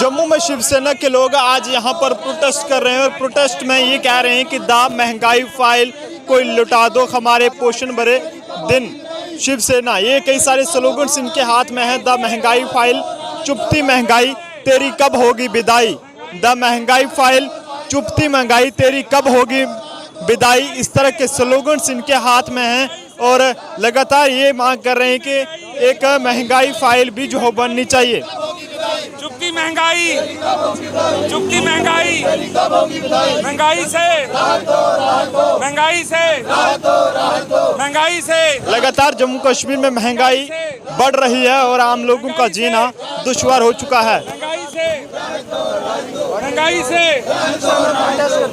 जम्मू में शिवसेना के लोग आज यहाँ पर प्रोटेस्ट कर रहे हैं और प्रोटेस्ट में ये कह रहे हैं कि द महंगाई फाइल कोई लुटा दो, हमारे पोषण भरे दिन। शिवसेना ये कई सारे स्लोगन्स इनके हाथ में है। द महंगाई फाइल, चुपती महंगाई तेरी कब होगी विदाई। द महंगाई फाइल, चुपती महंगाई तेरी कब होगी विदाई। इस तरह के स्लोगन्स इनके हाथ में हैं और लगातार ये मांग कर रहे हैं कि एक महंगाई फाइल भी जो हो बननी चाहिए। चुपती महंगाई, चुपती महंगाई, महंगाई से, महंगाई से, महंगाई से लगातार जम्मू कश्मीर में महंगाई बढ़ रही है और आम लोगों का जीना दुश्वार हो चुका है। महंगाई से, महंगाई से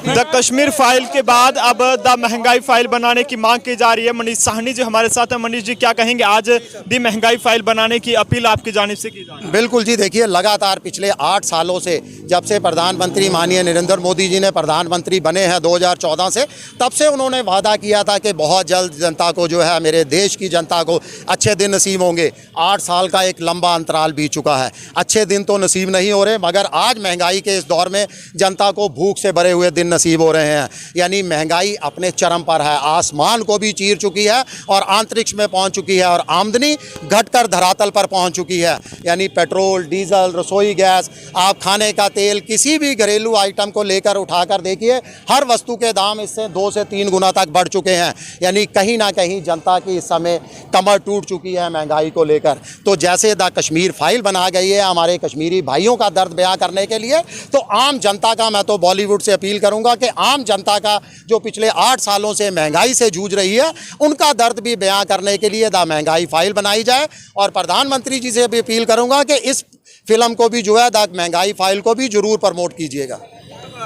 द कश्मीर फाइल के बाद अब द महंगाई फाइल बनाने की मांग की जा रही है। मनीष साहनी जी हमारे साथ हैं। मनीष जी क्या कहेंगे, आज द महंगाई फाइल बनाने की अपील आपकी जानिब से की जा रही है? बिल्कुल जी, देखिए लगातार पिछले 8 सालों से जब से प्रधानमंत्री माननीय नरेंद्र मोदी जी ने प्रधानमंत्री बने हैं 2014 से, तब से उन्होंने वादा किया था कि बहुत जल्द जनता को जो है, मेरे देश की जनता को अच्छे दिन नसीब होंगे। 8 साल का एक लंबा अंतराल बीत चुका है, अच्छे दिन तो नसीब नहीं हो रहे, मगर आज महंगाई के इस दौर में जनता को भूख से भरे हुए दिन नसीब हो रहे हैं। यानी महंगाई अपने चरम पर है, आसमान को भी चीर चुकी है और अंतरिक्ष में पहुंच चुकी है और आमदनी घटकर धरातल पर पहुंच चुकी है। यानी पेट्रोल, डीजल, रसोई गैस, आप खाने का तेल, किसी भी घरेलू आइटम को लेकर उठाकर देखिए, हर वस्तु के दाम इससे 2 से 3 गुना तक बढ़ चुके हैं। यानी कहीं ना कहीं जनता की इस समय कमर टूट चुकी है महंगाई को लेकर। तो जैसे द कश्मीर फाइल बना गई है हमारे कश्मीरी भाइयों का दर्द बयां करने के लिए, तो आम जनता का मैं तो बॉलीवुड से अपील करूंगा कि आम जनता का जो पिछले 8 सालों से महंगाई से जूझ रही है, उनका दर्द भी बयां करने के लिए द महंगाई फाइल बनाई जाए। और प्रधानमंत्री जी से भी अपील करूंगा कि इस फिल्म को भी जो है, द महंगाई फाइल को भी जरूर प्रमोट कीजिएगा।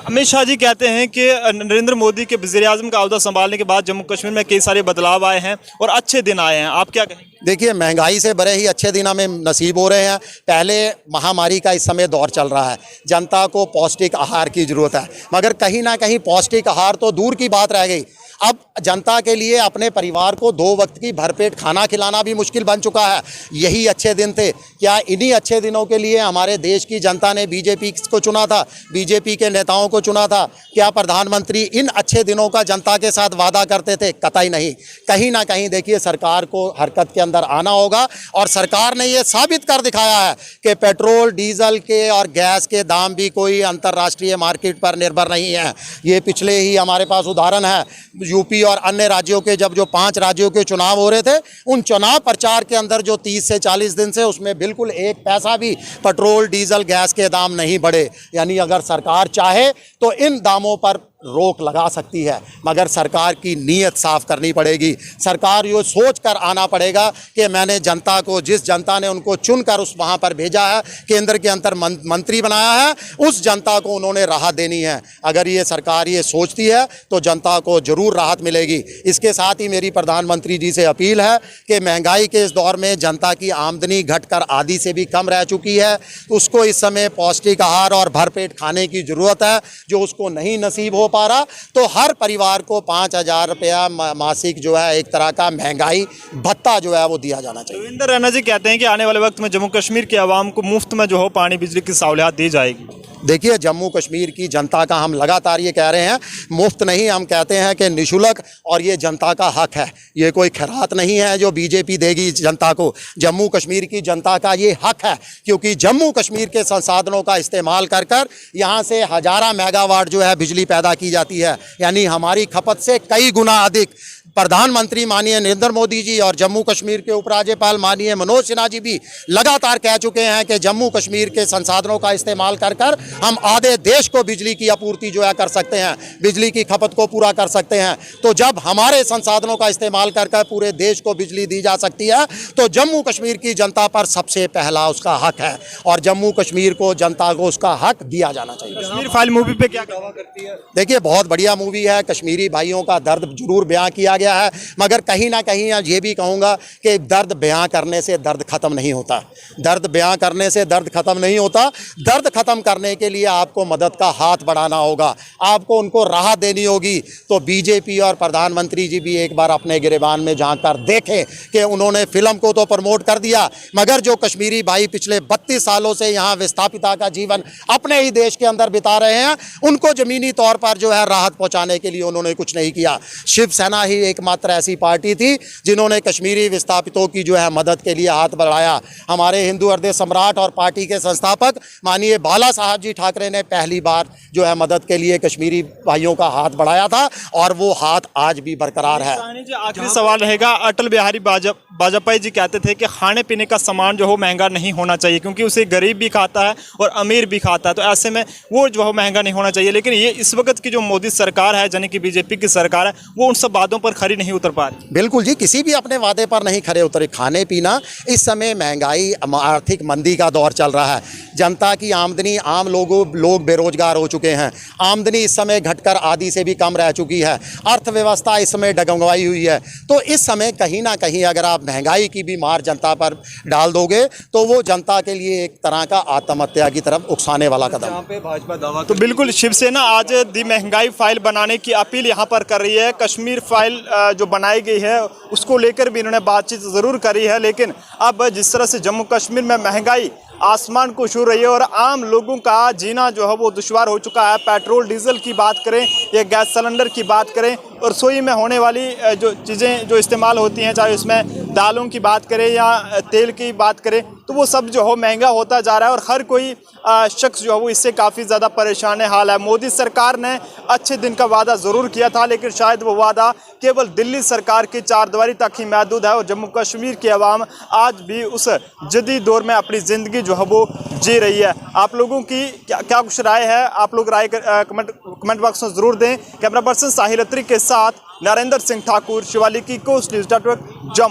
अमित शाह जी कहते हैं कि नरेंद्र मोदी के वज़ीर-ए-आज़म का ओहदा संभालने के बाद जम्मू कश्मीर में कई सारे बदलाव आए हैं और अच्छे दिन आए हैं। आप क्या कहेंगे? देखिए, महंगाई से बड़े ही अच्छे दिन हमें नसीब हो रहे हैं। पहले महामारी का इस समय दौर चल रहा है, जनता को पौष्टिक आहार की ज़रूरत है, मगर कहीं ना कहीं पौष्टिक आहार तो दूर की बात रह गई। अब जनता के लिए अपने परिवार को 2 वक्त की भरपेट खाना खिलाना भी मुश्किल बन चुका है। यही अच्छे दिन थे क्या? इन्हीं अच्छे दिनों के लिए हमारे देश की जनता ने बीजेपी को चुना था, बीजेपी के नेताओं को चुना था। क्या प्रधानमंत्री इन अच्छे दिनों का जनता के साथ वादा करते थे? कतई नहीं। कहीं ना कहीं देखिए, सरकार को हरकत के अंदर आना होगा और सरकार ने ये साबित कर दिखाया है कि पेट्रोल, डीजल के और गैस के दाम भी कोई अंतर्राष्ट्रीय मार्केट पर निर्भर नहीं है। ये पिछले ही हमारे पास उदाहरण है, यूपी और अन्य राज्यों के जब जो 5 राज्यों के चुनाव हो रहे थे, उन चुनाव प्रचार के अंदर जो 30 से 40 दिन से उसमें बिल्कुल 1 पैसा भी पेट्रोल, डीजल, गैस के दाम नहीं बढ़े। यानी अगर सरकार चाहे तो इन दामों पर रोक लगा सकती है, मगर सरकार की नीयत साफ करनी पड़ेगी। सरकार ये सोच कर आना पड़ेगा कि मैंने जनता को, जिस जनता ने उनको चुनकर उस वहाँ पर भेजा है, केंद्र के अंदर मंत्री बनाया है, उस जनता को उन्होंने राहत देनी है। अगर ये सरकार ये सोचती है तो जनता को ज़रूर राहत मिलेगी। इसके साथ ही मेरी प्रधानमंत्री जी से अपील है कि महंगाई के इस दौर में जनता की आमदनी घटकर आधी से भी कम रह चुकी है, उसको इस समय पौष्टिक आहार और भरपेट खाने की ज़रूरत है, जो उसको नहीं नसीब हो पा रहा। तो हर परिवार को 5,000 रुपया मासिक जो है एक तरह का महंगाई भत्ता जो है वो दिया जाना चाहिए। रविंद्र रैना जी कहते हैं कि आने वाले वक्त में जम्मू कश्मीर के आवाम को मुफ्त में जो हो पानी, बिजली की सहूलियत दी जाएगी। देखिए, जम्मू कश्मीर की जनता का हम लगातार ये कह रहे हैं, मुफ्त नहीं, हम कहते हैं कि निःशुल्क, और ये जनता का हक है। ये कोई खैरात नहीं है जो बीजेपी देगी जनता को। जम्मू कश्मीर की जनता का ये हक है, क्योंकि जम्मू कश्मीर के संसाधनों का इस्तेमाल कर कर यहाँ से 1000 मेगावाट जो है बिजली पैदा की जाती है। यानी हमारी खपत से कई गुना अधिक। प्रधानमंत्री माननीय नरेंद्र मोदी जी और जम्मू कश्मीर के उपराज्यपाल माननीय मनोज सिन्हा जी भी लगातार कह चुके हैं कि जम्मू कश्मीर के संसाधनों का इस्तेमाल कर कर हम आधे देश को बिजली की आपूर्ति जो है कर सकते हैं, बिजली की खपत को पूरा कर सकते हैं। तो जब हमारे संसाधनों का इस्तेमाल कर कर पूरे देश को बिजली दी जा सकती है, तो जम्मू कश्मीर की जनता पर सबसे पहला उसका हक है और जम्मू कश्मीर को, जनता को उसका हक दिया जाना चाहिए। कश्मीर फाइल मूवी पे क्या दावा करती है? देखिए, बहुत बढ़िया मूवी है, कश्मीरी भाइयों का दर्द जरूर बयां किया किया गया है, मगर कहीं ना कहीं आज ये भी कहूँगा कि दर्द बयां करने से दर्द ख़त्म नहीं होता। दर्द बयां करने से दर्द ख़त्म नहीं होता। दर्द ख़त्म करने के लिए आपको मदद का हाथ बढ़ाना होगा, आपको उनको राहत देनी होगी। तो बीजेपी और प्रधानमंत्री जी भी एक बार अपने गिरेबान में झांक कर देखें कि उन्होंने फिल्म को तो प्रमोट कर दिया, मगर जो कश्मीरी भाई पिछले 32 सालों से यहाँ विस्थापिता का जीवन अपने ही देश के अंदर बिता रहे हैं, उनको ज़मीनी तौर पर जो है राहत पहुँचाने के लिए उन्होंने कुछ नहीं किया। शिवसेना ही एकमात्र ऐसी पार्टी थी जिन्होंने कश्मीरी विस्थापितों की जो है मदद के लिए हाथ बढ़ाया। हमारे हिंदू हृदय सम्राट और पार्टी के संस्थापक माननीय बाला साहब जी ठाकरे ने पहली बार जो है मदद के लिए कश्मीरी भाइयों का हाथ बढ़ाया था, और वो हाथ आज भी बरकरार है। जी आखिरी सवाल रहेगा, अटल बिहारी वाजपेयी जी कहते थे कि खाने पीने का सामान जो हो महंगा नहीं होना चाहिए, क्योंकि उसे गरीब भी खाता है और अमीर भी खाता है, तो ऐसे में वो जो हो महंगा नहीं होना चाहिए। लेकिन ये इस वक्त की जो मोदी सरकार है, यानी कि बीजेपी की सरकार है, वो उन सब बातों पर खरी नहीं उतर पा रही। बिल्कुल जी, किसी भी अपने वादे पर नहीं खरे उतरे। खाने पीना, इस समय महंगाई, आर्थिक मंदी का दौर चल रहा है। जनता की आमदनी, आम लोग बेरोजगार हो चुके हैं। आमदनी इस समय घटकर आधी से भी कम रह चुकी है। अर्थव्यवस्था इस समय डगमगाई हुई है। तो इस समय कहीं ना कहीं अगर आप महंगाई की भी मार जनता पर डाल दोगे तो वो जनता के लिए एक तरह का आत्महत्या की तरफ उकसाने वाला कदम। पे भाजपा दावा तो बिल्कुल शिवसेना आज दी महंगाई फाइल बनाने की अपील यहाँ पर कर रही है। कश्मीर फाइल जो बनाई गई है उसको लेकर भी इन्होंने बातचीत ज़रूर करी है, लेकिन अब जिस तरह से जम्मू कश्मीर में महंगाई आसमान को छू रही है और आम लोगों का जीना जो है वो दुश्वार हो चुका है। पेट्रोल डीजल की बात करें या गैस सिलेंडर की बात करें, और रसोई में होने वाली जो चीज़ें जो इस्तेमाल होती हैं, चाहे उसमें दालों की बात करें या तेल की बात करें, तो वो सब जो हो महंगा होता जा रहा है और हर कोई शख्स जो है वो इससे काफ़ी ज़्यादा परेशान हाल है। मोदी सरकार ने अच्छे दिन का वादा ज़रूर किया था, लेकिन शायद वो वादा केवल दिल्ली सरकार की चारदीवारी तक ही महदूद है और जम्मू कश्मीर की आवाम आज भी उस जदीद दौर में अपनी ज़िंदगी जो है वो जी रही है। आप लोगों की क्या कुछ राय है? आप लोग राय कमेंट बॉक्स में ज़रूर दें। कैमरा पर्सन साहिल अत्री के साथ Narendra Singh Thakur, Shivalik coast news network, Jammu.